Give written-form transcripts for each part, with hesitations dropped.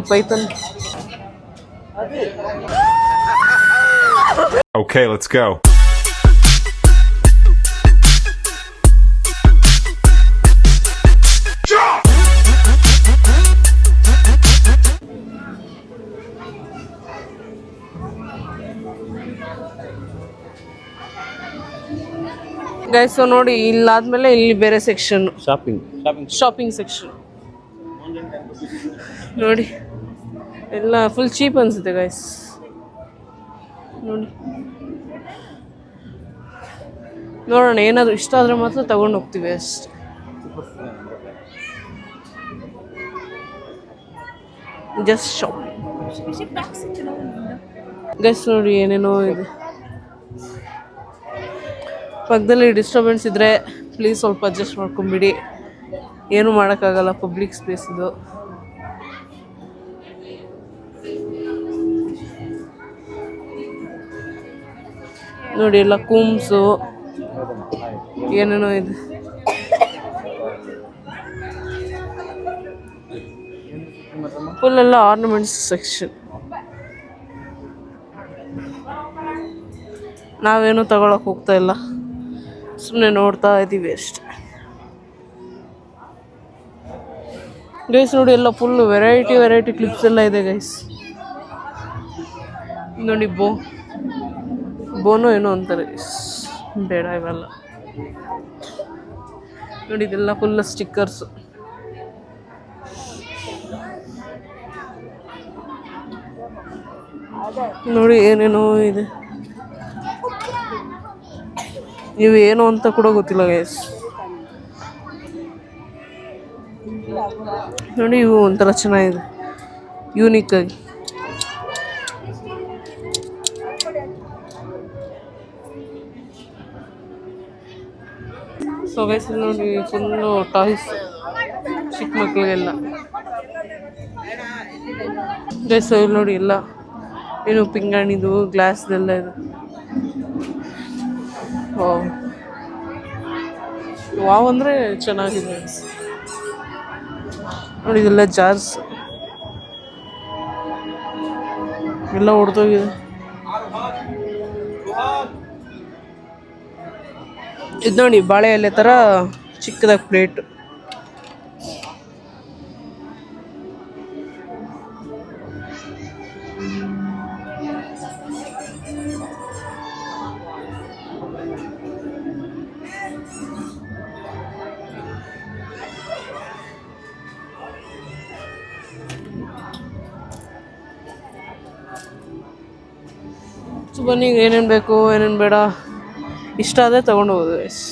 Python. Okay, let's go. Guys ನೋಡಿ ಇಲ್ಲಾದ್ಮೇಲೆ ಇಲ್ಲಿ ಬೇರೆ ಸೆಕ್ಷನ್ ಶಾಪಿಂಗ್ ಸೆಕ್ಷನ್ ನೋಡಿ ಎಲ್ಲ ಫುಲ್ ಚೀಪ್ ಅನ್ಸುತ್ತೆ ಗೈಸ್ ನೋಡಿ ನೋಡೋಣ ಏನಾದರೂ ಇಷ್ಟ ಆದರೆ ಮಾತ್ರ ತಗೊಂಡು ಹೋಗ್ತೀವಿ ಅಷ್ಟೆ ಜಸ್ಟ್ ಶಾಪ್ ಗೈಸ್ ನೋಡಿ ಏನೇನೋ ಇದೆ ಪಕ್ಕದಲ್ಲಿ ಡಿಸ್ಟರ್ಬೆನ್ಸ್ ಇದ್ದರೆ ಪ್ಲೀಸ್ ಸ್ವಲ್ಪ ಅಡ್ಜಸ್ಟ್ ಮಾಡ್ಕೊಂಬಿಡಿ ಏನೂ ಮಾಡೋಕ್ಕಾಗಲ್ಲ ಪಬ್ಲಿಕ್ ಸ್ಪೇಸ್ ಇದು ನೋಡಿ ಎಲ್ಲ ಕೂಮ್ಸು ಏನೇನೋ ಇದೆ ಫುಲ್ ಎಲ್ಲ ಆರ್ನಮೆಂಟ್ಸ್ ಸೆಕ್ಷನ್ ನಾವೇನು ತಗೊಳಕ್ಕೆ ಹೋಗ್ತಾ ಇಲ್ಲ ಸುಮ್ಮನೆ ನೋಡ್ತಾ ಇದ್ದೀವಿ ಅಷ್ಟೆ ಗೈಸ್ ನೋಡಿ ಎಲ್ಲ ಫುಲ್ ವೆರೈಟಿ ಕ್ಲಿಪ್ಸ್ ಎಲ್ಲ ಇದೆ ಗೈಸ್ ನೋಡಿ ಬೋನೋ ಏನೋ ಅಂತಾರೆ ಗೈಸ್ ಬೇಡ ಇವೆಲ್ಲ ನೋಡಿ ಇದೆಲ್ಲ ಫುಲ್ ಸ್ಟಿಕ್ಕರ್ಸು ನೋಡಿ ಏನೇನೋ ಇದೆ ನೀವು ಏನು ಅಂತ ಕೂಡ ಗೊತ್ತಿಲ್ಲ ಗೈಸ್ ನೋಡಿ ಇವು ಒಂಥರ ಚೆನ್ನಾಗಿದೆ ಯೂನಿಕ್ ಆಗಿ ಸೊ ಗೈಸ್ ನೋಡಿ ಫುಲ್ಲು ಟಾಯ್ಸ್ ಚಿಕ್ಕ ಮಕ್ಕಳಿಗೆಲ್ಲ ಗೈಸ್ ಇಲ್ಲಿ ನೋಡಿ ಎಲ್ಲ ಏನು ಪಿಂಗಾಣಿದು ಗ್ಲಾಸ್ದೆಲ್ಲ ಇದೆ ವಾವ್ ಅಂದರೆ ಚೆನ್ನಾಗಿದೆ ನೋಡಿ ಇದೆಲ್ಲ ಜಾರ್ಸ್ ಎಲ್ಲ ಹೊಡೆದೋಗಿದೆ ಇದು ನೋಡಿ ಬಾಳೆ ಎಲೆ ಥರ ಚಿಕ್ಕದಾಗಿ ಪ್ಲೇಟ್ ಸೊ ಬನ್ನಿ ಏನೇನು ಬೇಕು ಏನೇನು ಬೇಡ ಇಷ್ಟ ಆದರೆ ತೊಗೊಂಡು ಹೋಗೋದು ಗೈಸ್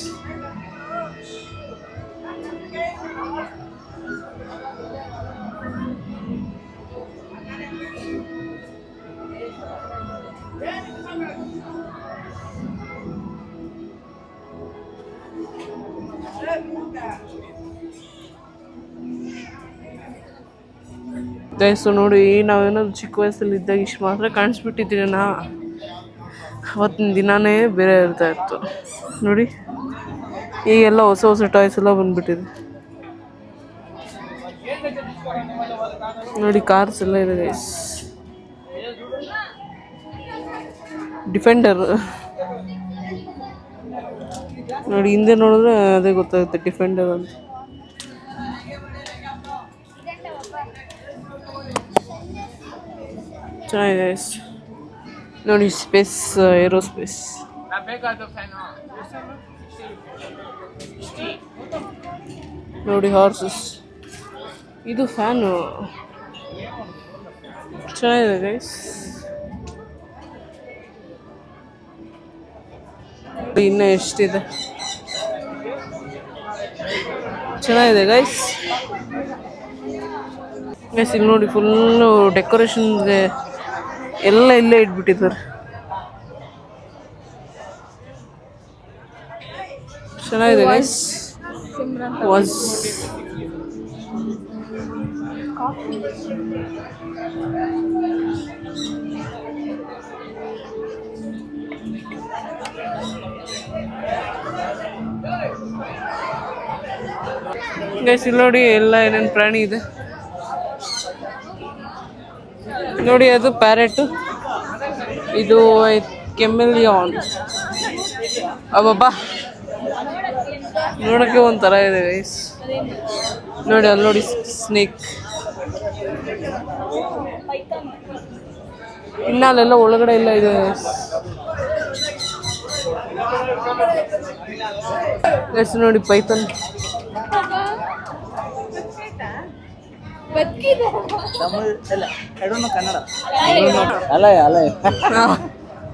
ಗೈಸ್ ನೋಡಿ ನಾವೇನಾದ್ರು ಚಿಕ್ಕ ವಯಸ್ಸಲ್ಲಿ ಇದ್ದಾಗ ಇಷ್ಟು ಮಾತ್ರ ಕಾಣಿಸ್ಬಿಟ್ಟಿದ್ದೀರಿ ಅವತ್ತಿನ ದಿನಾನೇ ಬೇರೆ ಇರ್ತಾ ಇತ್ತು ನೋಡಿ ಈಗೆಲ್ಲ ಹೊಸ ಟಾಯ್ಸ್ ಎಲ್ಲ ಬಂದ್ಬಿಟ್ಟಿದೆ ನೋಡಿ ಕಾರ್ಸ್ ಎಲ್ಲ ಇದೆ ಗೈಸ್ ಡಿಫೆಂಡರ್ ನೋಡಿ ಹಿಂದೆ ನೋಡಿದ್ರೆ ಅದೇ ಗೊತ್ತಾಗುತ್ತೆ ಡಿಫೆಂಡರ್ ಅಂತ ಚೆನ್ನಾಗಿದೆ ಗೈಸ್ ನೋಡಿ ಸ್ಪೇಸ್ ಏರೋಸ್ಪೇಸ್ ನೋಡಿ ಹಾರ್ಸಸ್ ಇದು ಫ್ಯಾನು ಚೆನ್ನಾಗಿದೆ ಗೈಸ್ ಇನ್ನೂ ಎಷ್ಟಿದೆ ಚೆನ್ನಾಗಿದೆ ಗೈಸ್ ಇಲ್ಲಿ ನೋಡಿ ಫುಲ್ಲು ಡೆಕೋರೇಷನ್ಗೆ ಎಲ್ಲ ಇಲ್ಲೇ ಇಟ್ಬಿಟ್ಟಿದ್ದಾರೆ ಚೆನ್ನಾಗಿದೆ ಗೈಸ್ ವಾಸ್ ಗೈಸ್ ಇಲ್ಲಿ ನೋಡಿ ಎಲ್ಲ ಏನೇನು ಪ್ರಾಣಿ ಇದೆ ನೋಡಿ ಅದು ಪ್ಯಾರೆಟ್, ಇದು ಕೆಮೆಲಿಯಾನ್. ಅಬ್ಬಬ್ಬಾ ನೋಡೋಕ್ಕೆ ಒಂಥರ ಇದೆ ಗೈಸ್. ನೋಡಿ ಅಲ್ಲಿ ನೋಡಿ ಸ್ನೇಕ್. ಇನ್ನು ಅಲ್ಲೆಲ್ಲ ಒಳಗಡೆ ಎಲ್ಲ ಇದೆ ಗೈಸ್. ನೋಡಿ ಪೈಥಾನ್. ಕನ್ನಡ ಅಲ್ಲ ಅಲ್ಲ.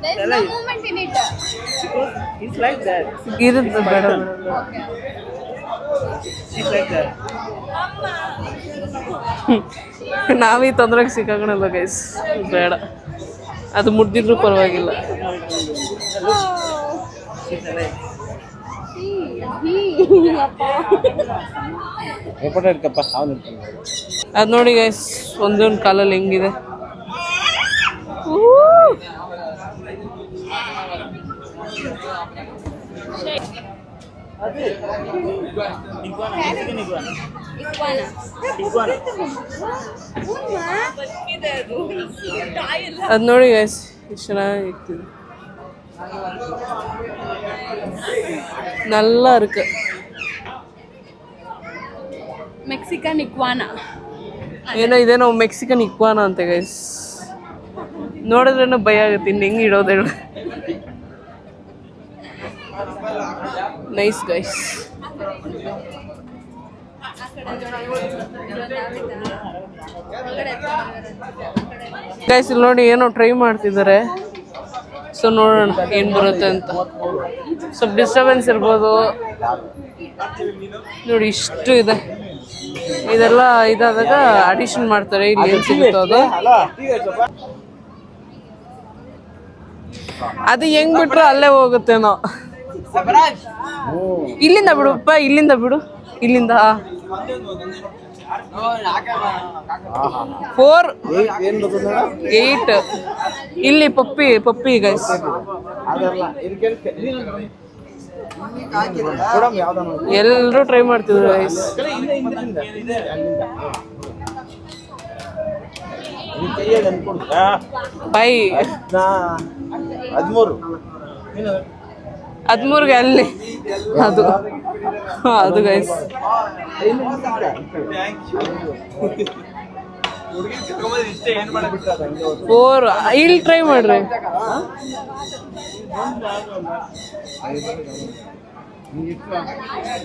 There's no movement in it. It's like that. ಇರುತ್ತೆ ಬೇಡ. It's like that. ನಾವೀ ತೊಂದರೆಗೆ ಸಿಕ್ಕಾಗಣಲ್ಲ ಗೈಸ್, ಬೇಡ. ಅದು ಮುಡ್ದಿದ್ರು ಪರವಾಗಿಲ್ಲ. ಅದು ನೋಡಿ ಗೈಸ್, ಒಂದೊಂದು ಕಾಲಲ್ಲಿ ಹೆಂಗಿದೆ. ಅದು ನೋಡಿ ಗೈಸ್ ಎಷ್ಟು ಚೆನ್ನಾಗಿರ್ತಿದೆ. நல்லா இருக்கு. ಮೆಕ್ಸಿಕನ್ ಇಕ್ವಾನಾ. ಏನೋ ಇದೇನೋ ಮೆಕ್ಸಿಕನ್ ಇಕ್ವಾನಾ ಅಂತೆ ಗೈಸ್. ನೋಡಿದ್ರೇನೋ ಭಯ ಆಗುತ್ತೆ, ಇನ್ನು ಹೆಂಗೆ ಇಡೋದು ಹೇಳು. Nice guys. ಗೈಸ್ ಇಲ್ಲಿ ನೋಡಿ ಏನೋ ಟ್ರೈ ಮಾಡ್ತಿದ್ದಾರೆ. ಸೊ ನೋಡೋಣ ಏನು ಬರುತ್ತೆ ಅಂತ. ಸ್ವಲ್ಪ ಡಿಸ್ಟರ್ಬೆನ್ಸ್ ಇರ್ಬೋದು. ನೋಡಿ ಇಷ್ಟು ಇದೆ. ಇದೆಲ್ಲ ಇದಾದಾಗ ಅಡಿಷನ್ ಮಾಡ್ತಾರೆ. ಇಲ್ಲಿ ಏನು ಸಿಗುತ್ತೋ ಅದು. ಅದು ಹೆಂಗ್ ಬಿಟ್ರು ಅಲ್ಲೇ ಹೋಗುತ್ತೇನೋ. ಇಲ್ಲಿಂದ ಬಿಡುಪ್ಪ, ಇಲ್ಲಿಂದ ಬಿಡು, ಇಲ್ಲಿಂದ 4 8 ಇಲ್ಲಿ ಪಪ್ಪಿ ಗೈಸ್. ಎಲ್ಲರೂ ಟ್ರೈ ಮಾಡ್ತಿದ್ರು ಗೈಸ್. ಬೈ 13ಗೆ ಅಲ್ಲಿ ಅದು ಗೈಸ್. 4 ಇಲ್ಲಿ ಟ್ರೈ ಮಾಡ್ರಿ.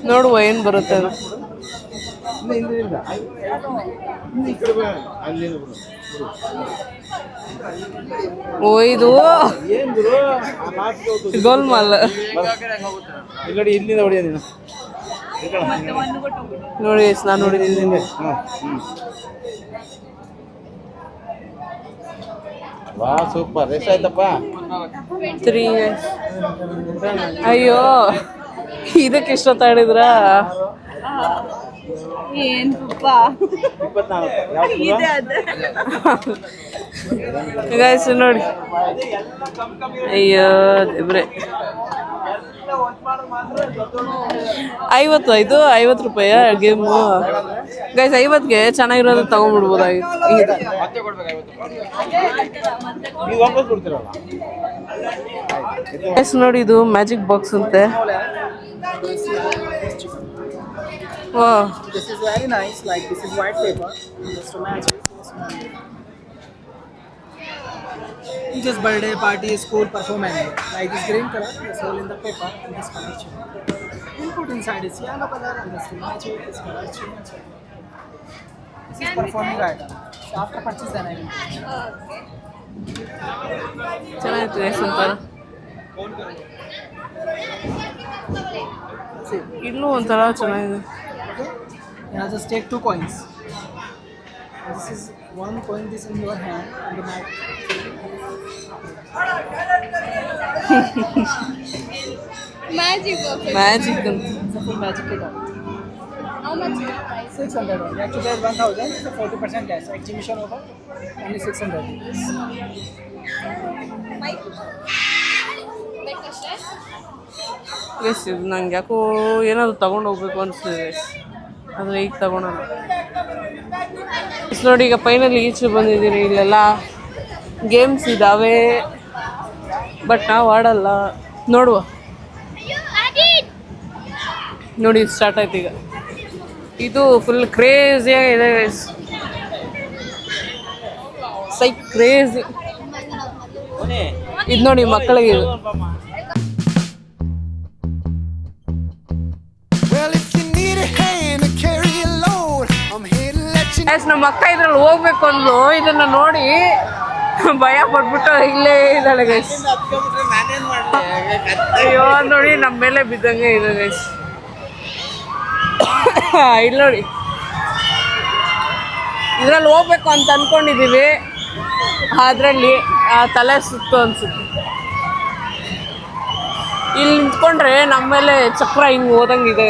ನೋಡುವ ಏನು ಬರುತ್ತೆ ಅದು. ಓ ಇದು ಗೋಲ್ಮಾಲ್ ನೋಡಿ. ನಾನು ನೋಡಿದ್ದೀನಿ. ಸೂಪರ್. ಎಷ್ಟಾಯ್ತಪ್ಪ? 3. ಅಯ್ಯೋ ಇದಕ್ಕೆ ಇಷ್ಟೊತ್ತಾಡಿದ್ರ? ಏನ್ ತುಪ್ಪ ಗೈಸ್ ನೋಡಿ. ಅಯ್ಯೋ ದೇವ್ರೆ. 50 ರೂಪಾಯಿ ಗೇಮು ಗೈಸ್. 50ಗೆ ಚೆನ್ನಾಗಿರೋದು ತಗೊಂಡ್ಬಿಡ್ಬೋದಾಗಿತ್ತು. ಗೈಸ್ ನೋಡಿ ಇದು ಮ್ಯಾಜಿಕ್ ಬಾಕ್ಸ್ ಅಂತೆ. Wow. This is very nice. Like this is white paper. Just to match it. Just birthday party, school performance. Like this green color, this whole in the paper, and this color change. Input inside is yellow color, and this match it, this color change. This is performing item. So after purchase, then I will. ಚೆನ್ನಾಗಿತ್ತು guys ಒಂಥರ. ಇಲ್ಲೂ ಒಂಥರ ಚೆನ್ನಾಗಿದೆ. Now just take 2 coins. This is 1 coin. This in your hand and the mic. Magic magic ಅಂತ. It's a full magic kit. How much is price? 600. Actually, there's 1000. It's a 40% less. Exhibition over only 600. ಬೇಕಷ್ಟೇ. Guys ಇದು ನಂಗೆ ಯಾಕೋ ಏನಾದ್ರು ತಗೊಂಡು ಹೋಗ್ಬೇಕು ಅನಿಸ್ತಿದೆ guys, ಆದರೆ ಈಗ ತಗೊಳಲ್ಲ. ನೋಡಿ ಈಗ ಫೈನಲಿ ಈಚೆ ಬಂದಿದ್ದೀನಿ. ಇಲ್ಲೆಲ್ಲ ಗೇಮ್ಸ್ ಇದ್ದಾವೆ ಬಟ್ ನಾವು ಆಡಲ್ಲ. ನೋಡುವ ನೋಡಿ ಸ್ಟಾರ್ಟ್ ಆಯ್ತು ಈಗ. ಇದು ಫುಲ್ ಕ್ರೇಜಿಯಾಗಿದೆ ಗೈಸ್, ಸೈಕ್ ಕ್ರೇಜಿ. ಇದು ನೋಡಿ ಮಕ್ಕಳಿಗೆ ಇದು. ನಮ್ಮ ಅಕ್ಕ ಇದ್ರಲ್ಲಿ ಹೋಗ್ಬೇಕು ಅಂದ್ಲು, ಇದನ್ನ ನೋಡಿ ಭಯ ಪಟ್ಬಿಟ್ಟು ಇಲ್ಲೇ ಇದ್ದಾಳೆ ಗೈಸ್. ಅಯ್ಯೋ ನೋಡಿ ನಮ್ಮ ಮೇಲೆ ಬಿದ್ದಂಗೆ ಇದೆ ಗೈಸ್. ಇಲ್ಲಿ ನೋಡಿ ಇದ್ರಲ್ಲಿ ಹೋಗ್ಬೇಕು ಅಂತ ಅನ್ಕೊಂಡಿದೀವಿ, ಅದರಲ್ಲಿ ತಲೆ ಸುತ್ತು ಅನ್ಸುತ್ತೆ. ಇಲ್ಲಿ ನಿಂತ್ಕೊಂಡ್ರೆ ನಮ್ಮ ಮೇಲೆ ಚಕ್ರ ಹಿಂಗೆ ಹೋದಂಗಿದೆ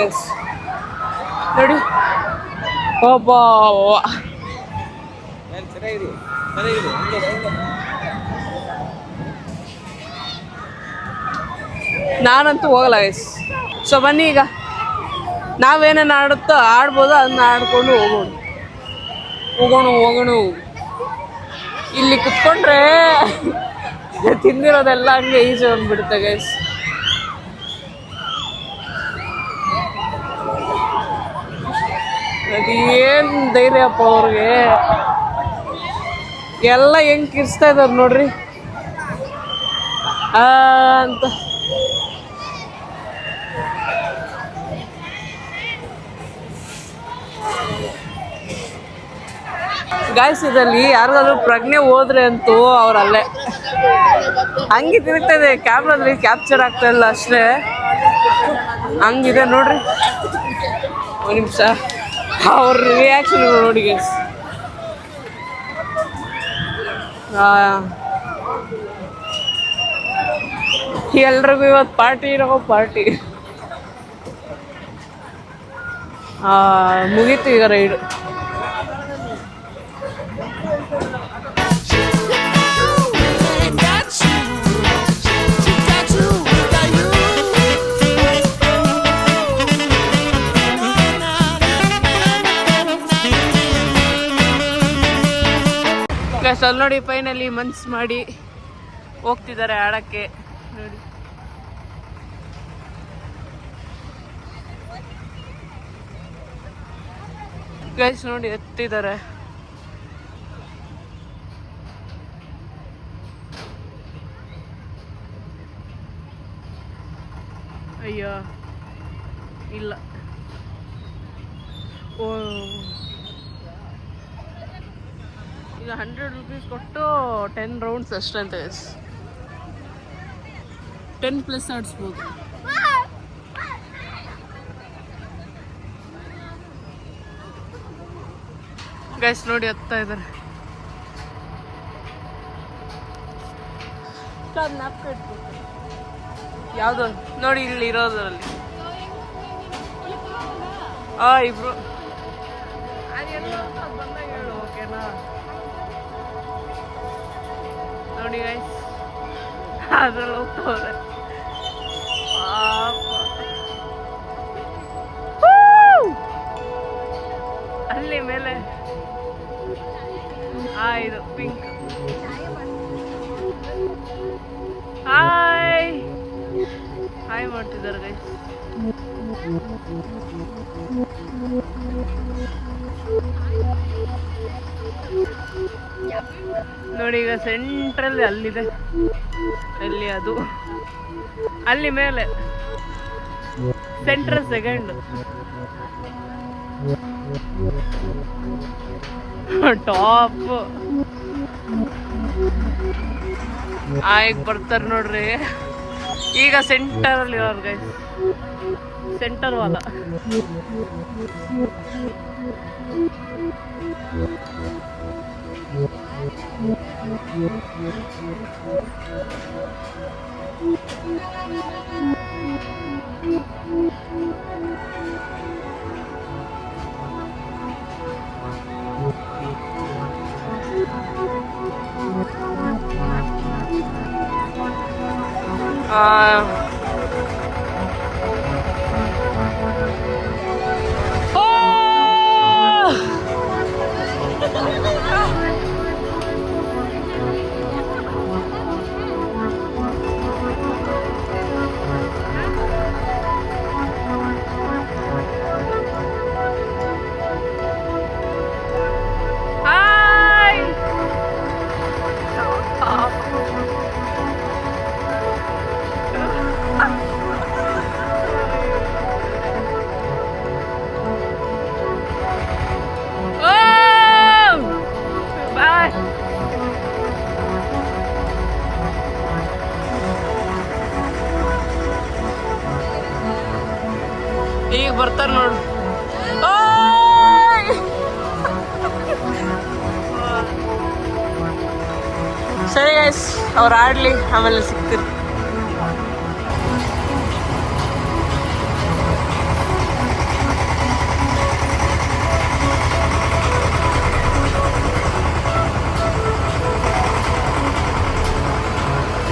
ನೋಡಿ. ಒಬ್ಬ ನಾನಂತೂ ಹೋಗಲ್ಲ ಗೈಸ್. ಸೊ ಬನ್ನಿ ಈಗ ನಾವೇನೇನು ಆಡುತ್ತೋ ಆಡ್ಬೋದು, ಅದನ್ನ ಆಡ್ಕೊಂಡು ಹೋಗೋಣ. ಇಲ್ಲಿ ಕುತ್ಕೊಂಡ್ರೆ ತಿಂದಿರೋದೆಲ್ಲ ಹಂಗೆ ಈಜೆ ಬಂದ್ಬಿಡುತ್ತೆ ಗೈಸ್. ಅದೇನು ಧೈರ್ಯಪ್ಪ ಅವ್ರಿಗೆ, ಎಲ್ಲ ಹೆಂಗೆ ಕಿರ್ಸ್ತಾ ಇದಾರೆ ನೋಡ್ರಿ ಅಂತ. ಗಾಯ್ಸ್ ಇದರಲ್ಲಿ ಯಾರಿಗಾದ್ರೂ ಪ್ರಜ್ಞೆ ಹೋದ್ರೆ ಅಂತೂ ಅವರಲ್ಲೇ ಹಂಗೆ ತಿರುಗ್ತಾ ಇದೆ. ಕ್ಯಾಮ್ರಾದಲ್ಲಿ ಕ್ಯಾಪ್ಚರ್ ಆಗ್ತಾ ಇಲ್ಲ ಅಷ್ಟೇ, ಹಂಗಿದೆ ನೋಡ್ರಿ. ಒಂದು ನಿಮಿಷ ಅವ್ರ ರಿಯಾಕ್ಷನ್ ನೋಡಿ ಗೈಸ್. ಎಲ್ರಿಗೂ ಇವತ್ತು ಪಾರ್ಟಿ ಮುಗೀತು ಈಗ ರೈಡು. ಅಲ್ಲಿ ನೋಡಿ ಫೈನಲಿ ಮನ್ಸು ಮಾಡಿ ಹೋಗ್ತಿದ್ದಾರೆ ಆಡಕ್ಕೆ ನೋಡಿ. ಗೈಸ್ ನೋಡಿ ಎತ್ತಿದ್ದಾರೆ. ಅಯ್ಯೋ ಇಲ್ಲ, ಓ ಈಗ 100 ರೂಪೀಸ್ ಕೊಟ್ಟು 10 ರೌಂಡ್ಸ್ ಅಷ್ಟೇ ಅಂತ ಗೈಸ್. 10+ ಆಡಿಸ್ಬೋದು. ಗೈಸ್ ನೋಡಿ ಹತ್ತಾ ಇದ್ದಾರೆ. ಯಾವುದು ನೋಡಿ ಇಲ್ಲಿ ಇರೋದ್ರಲ್ಲಿ ಇಬ್ರು ಬಂದಾಗ ಹೇಳು ಓಕೆನಾ. ನೋಡಿ ಗೈಸ್ ಅದ್ರಲ್ಲಿ ಹೋಗ್ತವ್ರೆ ಅಲ್ಲಿ ಮೇಲೆ. ಇದು ಪಿಂಕ್. ಹಾಯ್ ಮಾಡ್ತಿದ್ದಾರೆ ಗೈಸ್. ನೋಡಿ ಈಗ ಸೆಂಟ್ರಲ್ಲಿ ಅಲ್ಲಿದೆ, ಅಲ್ಲಿ ಅದು ಅಲ್ಲಿ ಮೇಲೆ ಸೆಂಟ್ರಲ್ ಸೆಕೆಂಡ್ ಟಾಪ್. ಈಗ ಬರ್ತಾರೆ ನೋಡ್ರಿ. ಈಗ ಸೆಂಟರಲ್ಲಿ ಇರೋರು ಗೈಸ್, ಸೆಂಟರ್ ವಾಲ. ಈಗ ಬರ್ತಾರ ನೋಡು. ಸರಿ ಗೈಸ್, ಅವ್ರು ಆಡ್ಲಿ, ಆಮೇಲೆ ಸಿಗ್ತೀರಿ.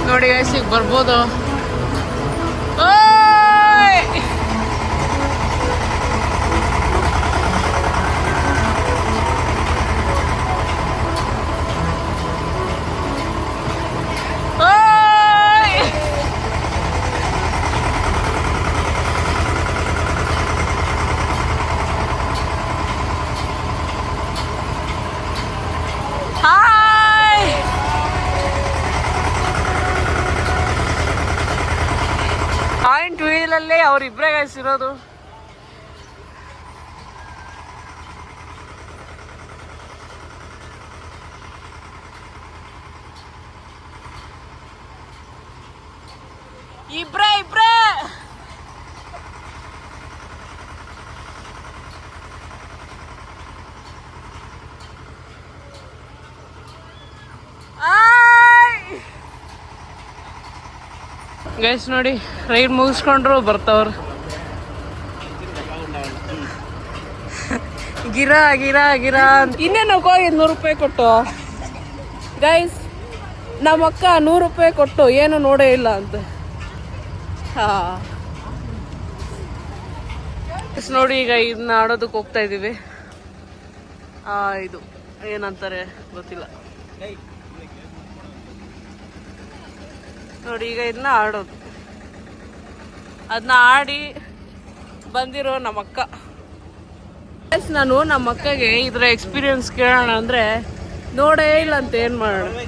ನೋಡಿ ಗೈಸ್, ಈಗ ಬರ್ಬೋದು. ಪಾಯಿಂಟ್ ವೀಲಲ್ಲಿ ಅವ್ರಿಬ್ರೇ ಗೈಸ್ ಇರೋದು. ಇಬ್ರೇ ಗೈಸ್ ನೋಡಿ, ರೈಡ್ ಮುಗಿಸ್ಕೊಂಡ್ರು ಬರ್ತಾವ್ರ. ಗಿರಾ ಗಿರಾ ಗಿರಾ ಇನ್ನೇನು ಹೋಗಿ 100 ರೂಪಾಯಿ ಕೊಟ್ಟು ಗೈಸ್. ನಮ್ಮ ಅಕ್ಕ 100 ರೂಪಾಯಿ ಕೊಟ್ಟು ಏನು ನೋಡೇ ಇಲ್ಲ ಅಂತ. ನೋಡಿ, ಈಗ ಇದನ್ನ ಆಡೋದಕ್ಕೆ ಹೋಗ್ತಾ ಇದೀವಿ. ಇದು ಏನಂತಾರೆ ಗೊತ್ತಿಲ್ಲ ನೋಡಿ. ಈಗ ಇದನ್ನ ಆಡೋದು, ಅದನ್ನ ಆಡಿ ಬಂದಿರೋ ನಮ್ಮ ಅಕ್ಕ. ನಾನು ನಮ್ಮ ಅಕ್ಕಗೆ ಇದರ ಎಕ್ಸ್ಪೀರಿಯನ್ಸ್ ಕೇಳೋಣ ಅಂದ್ರೆ ನೋಡೇ ಇಲ್ಲ ಅಂತ ಏನು ಮಾಡೋಣ.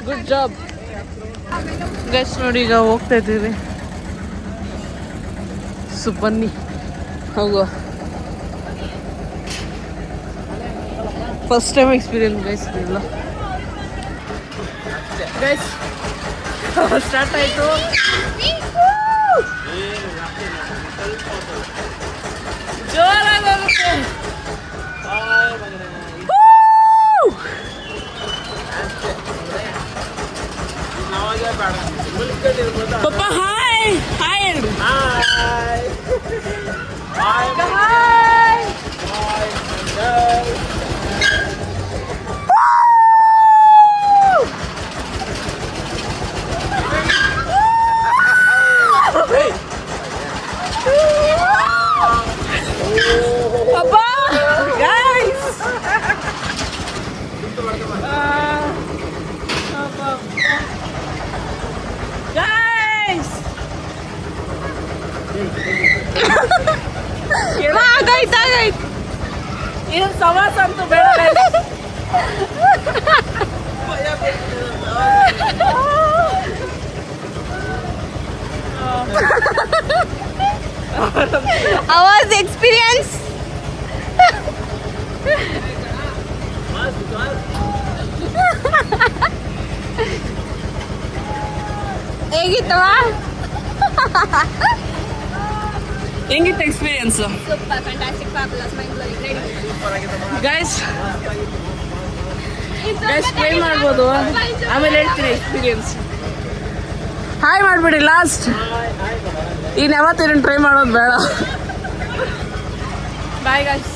Good job guys. ನೋಡಿ, ಈಗ ಹೋಗ್ತಾ ಇದ್ದೀವಿ. ಬನ್ನಿ ಹೋಗುವ. ಫಸ್ಟ್ ಟೈಮ್ ಎಕ್ಸ್ಪೀರಿಯನ್ಸ್ ಗೈಸ್ ಇಲ್ಲ. ಗೈಸ್ ಸ್ಟಾರ್ಟ್ ಆಯಿತು. ಜೋರಾಗಿ ಹೋಗುತ್ತೆ. ಪಪ್ಪ hi hi hi Papa! Guys! Guys! ಆಗೈತ್ ಇದು ಸವಾಸ ಅಂತೂ ಬೇಡ. How was the experience? ಹೇಗಿತ್ತವಾ? ಹೆಂಗಿತ್ತು experience? Super, fantastic, fabulous, mind-blowing, ready. Guys try ಮಾಡ್ಬೋದು, ಆಮೇಲೆ ಹೇಳ್ತೀನಿ ಎಕ್ಸ್ಪೀರಿಯನ್ಸ್. ಹಾಯ್ ಮಾಡಿಬಿಡಿ ಲಾಸ್ಟ್. ಈಗ ಯಾವತ್ತೇನು ಟ್ರೈ ಮಾಡೋದು ಬೇಡ. Bye guys.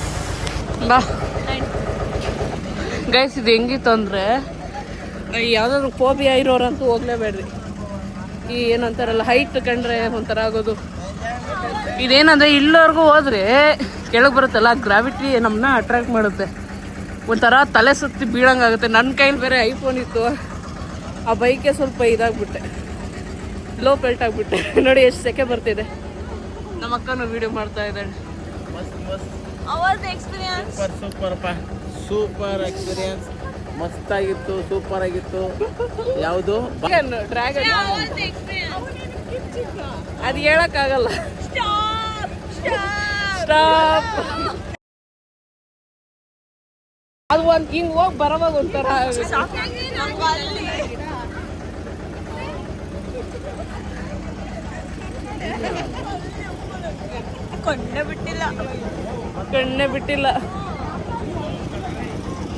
Bye guys. ಇದು ಹೆಂಗಿತ್ತು ಅಂದರೆ, ಯಾವುದಾದ್ರು ಫೋಬಿಯಾ ಇರೋರಂತೂ ಹೋಗ್ಲೇಬೇಡ್ರಿ. ಈ ಏನಂತಾರಲ್ಲ, ಹೈಟ್ ಕಂಡ್ರೆ ಒಂಥರ ಆಗೋದು. ಇದೇನಂದರೆ ಇಲ್ಲವರೆಗೂ ಹೋದ್ರೆ ಕೆಳಗೆ ಬರುತ್ತಲ್ಲ, ಗ್ರಾವಿಟಿ ನಮ್ಮನ್ನ ಅಟ್ರಾಕ್ಟ್ ಮಾಡುತ್ತೆ. ಒಂಥರ ತಲೆ ಸುತ್ತಿ ಬೀಳಂಗಾಗುತ್ತೆ. ನನ್ನ ಕೈಲಿ ಬೇರೆ ಐಫೋನ್ ಇತ್ತು, ಆ ಬೈಕೆ ಸ್ವಲ್ಪ ಇದಾಗ್ಬಿಟ್ಟೆ, ಲೋ ಪೆಲ್ಟ್ ಆಗಿಬಿಟ್ಟೆ. ನೋಡಿ ಎಷ್ಟು ಸೆಕೆ ಬರ್ತಿದೆ. ನಮ್ಮ ಅಕ್ಕನೂ ವಿಡಿಯೋ ಮಾಡ್ತಾ ಇದ್ದಾಳೆ. ಸೂಪರ್ ಎಕ್ಸ್ಪೀರಿಯನ್ಸ್, ಮಸ್ತಾಗಿತ್ತು, ಸೂಪರ್ ಆಗಿತ್ತು. ಯಾವುದು ಡ್ರ್ಯಾಗನ್, ಅದು ಹೇಳಕ್ಕಾಗಲ್ಲ. ಸ್ಟಾಪ್. ಅದು ಒಂದು ಹಿಂಗೆ ಹೋಗಿ ಬರೋವಾಗ ಒಂಥರ ಕಣ್ಣೆ ಬಿಟ್ಟಿಲ್ಲ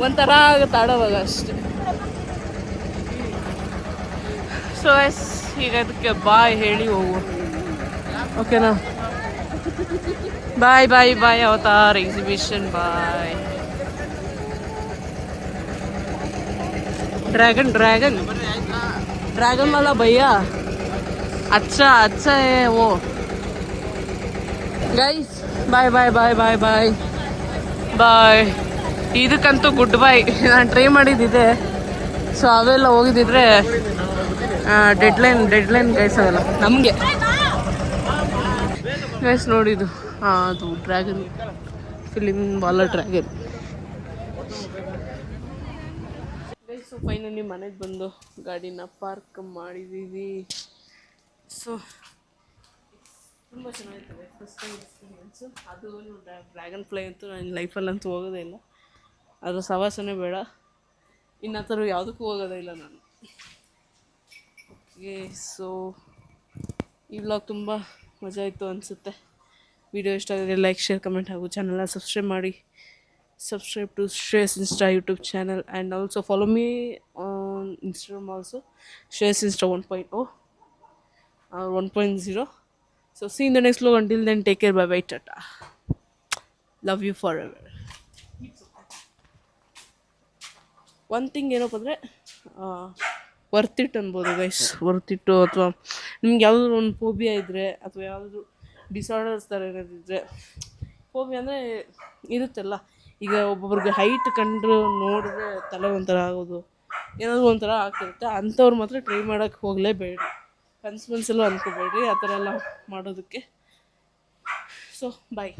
ಒಂಥರ ಆಗುತ್ತೆ ಆಡೋವಾಗ ಅಷ್ಟೆ. ಸೊ ಎಸ್ ಈಗ ಅದಕ್ಕೆ ಬಾಯ್ ಹೇಳಿ ಹೋಗುವ. ಓಕೆನಾ? ಬಾಯ್ ಬಾಯ್ ಬಾಯ್ ಅವತಾರ್ ಎಕ್ಸಿಬಿಷನ್ ಬಾಯ್. ड्रैगन ड्रैगन ड्रैगन वाला भैया अच्छा अच्छा है वो. ಗೈಸ್ ಬಾಯ್ ಬಾಯ್ ಬಾಯ್ ಬಾಯ್ ಬಾಯ್ ಬಾಯ್. ಇದಕ್ಕಂತೂ ಗುಡ್ ಬಾಯ್. ನಾನು ಟ್ರೈ ಮಾಡಿದ್ದಿದೆ. ಸೊ ಅವೆಲ್ಲ ಹೋಗಿದ್ದಿದ್ರೆ ಡೆಡ್ಲೈನ್ ಗೈಸ್ ಅವೆಲ್ಲ ನಮಗೆ. ಗೈಸ್ ನೋಡಿದ್ದು ಅದು ಡ್ರ್ಯಾಗನ್ ಫಿಲಿಮ್ ವಾಲ ಡ್ರ್ಯಾಗನ್. ಸೊ ಫೈನಲಿ ಮನೆಗೆ ಬಂದು ಗಾಡಿನ ಪಾರ್ಕ್ ಮಾಡಿದ್ದೀವಿ. ಸೊ ತುಂಬ ಚೆನ್ನಾಗಿರ್ತದೆ ಫಸ್ಟ್ ಟೈಮ್ ಎಕ್ಸ್ಪೀರಿಯೆನ್ಸು. ಅದು ಡ್ರ್ಯಾಗನ್ ಫ್ಲೈ ಅಂತೂ ನನ್ನ ಲೈಫಲ್ಲಂತೂ ಹೋಗೋದೇ ಇಲ್ಲ. ಅದ್ರ ಸವಾಸನೆ ಬೇಡ. ಇನ್ನು ಆ ಥರ ಯಾವುದಕ್ಕೂ ಹೋಗೋದೇ ಇಲ್ಲ ನಾನು. ಓಕೆ ಸೊ ಈ ವ್ಲಾಗ್ ತುಂಬ ಮಜಾ ಇತ್ತು ಅನಿಸುತ್ತೆ. ವಿಡಿಯೋ ಇಷ್ಟ ಆಗಿದ್ರೆ ಲೈಕ್ ಶೇರ್ ಕಮೆಂಟ್ ಹಾಗೂ ಚಾನಲ್ನ ಸಬ್ಸ್ಕ್ರೈಬ್ ಮಾಡಿ. Subscribe to Shreyas Insta YouTube channel and also follow me on Instagram also. Shreyas Insta 1.0 or 1.0. So see you in the next vlog. Until then, take care. Bye bye. Tata. Love you forever. One thing ಏನಪ್ಪ ಅಂದರೆ worth it ಅನ್ಬೋದು guys. Worth ಇಟ್ಟು ಅಥವಾ ನಿಮ್ಗೆ ಯಾವುದಾದ್ರು ಒಂದು phobia ಇದ್ದರೆ ಅಥವಾ ಯಾವುದಾದ್ರು ಡಿಸಾರ್ಡರ್ಸ್ ಥರ ಏನಾದಿದ್ದರೆ, ಫೋಬಿಯಾ ಅಂದರೆ ಇರುತ್ತಲ್ಲ, ಈಗ ಒಬ್ಬೊಬ್ರಿಗೆ ಹೈಟ್ ಕಂಡ್ರು ನೋಡಿದ್ರೆ ತಲೆ ಒಂಥರ ಆಗೋದು, ಏನಾದರೂ ಒಂಥರ ಆಗ್ತಿರುತ್ತೆ. ಅಂಥವ್ರು ಮಾತ್ರ ಟ್ರೈ ಮಾಡೋಕ್ಕೆ ಹೋಗಲೇಬೇಡ್ರಿ. ಕನ್ಸಲ್ಲೂ ಅಂದ್ಕೋಬೇಡ್ರಿ ಆ ಥರ ಎಲ್ಲ ಮಾಡೋದಕ್ಕೆ. ಸೊ ಬಾಯ್.